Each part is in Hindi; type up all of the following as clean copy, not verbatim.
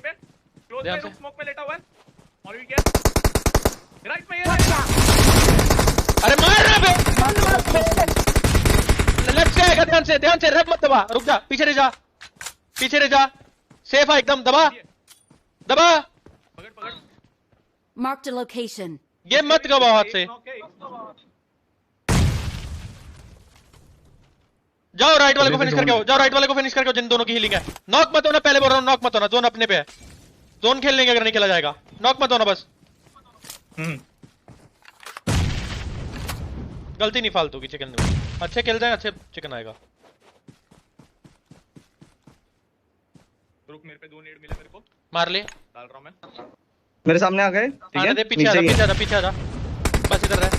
पे क्लोज ध्यान में से। स्मोक में लेटा हुआ है और भी क्या राइट में ये अरे मार रहा बे, लेफ्ट से आएगा। ध्यान से रेप मत दबा, रुक जा, पीछे रह जा, सेफ है एकदम। दबा दबा, पकड़ पकड़ Marked a location. ये मत गवा हाथ से। जाओ राइट वाले को फिनिश करके आओ, जिन दोनों की हीलिंग है। नॉक मत होना, पहले बोल रहा हूँ, नॉक मत होना। जोन अपने पे है, जोन खेल लेंगे अगर नहीं खेला जाएगा। नॉक मत होना बस, गलती नहीं फालतू की। चिकन अच्छे खेल जाए, अच्छे चिकन आएगा। रुक, मेरे पे 2 नेड मिले मेरे को, मार ले, डाल रहा हूं मैं। मेरे सामने आ गए, ठीक आने है। दे, पीछे आ जा, बस इधर रह।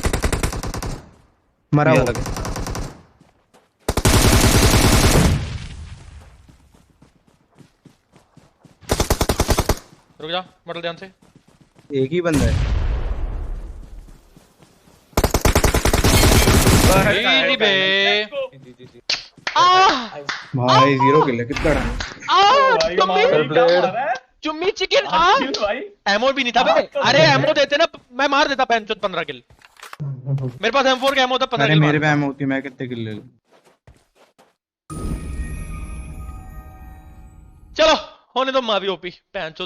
मरा हुआ रुक जा, मॉडल ध्यान से। एक ही बंदा है। Easy बे। भाई 0 किल है, कितना डाउन। चुम्मी चिकन भाई एमो भी नहीं था बे। अरे एमो देते ना, मैं मार देता 15 किल। मेरे पास M4 का एमो था, 15 अरे किल। मेरे पे एम होती, मैं कितने किल ले लूं। चलो होने दो, माँ भी ओपी।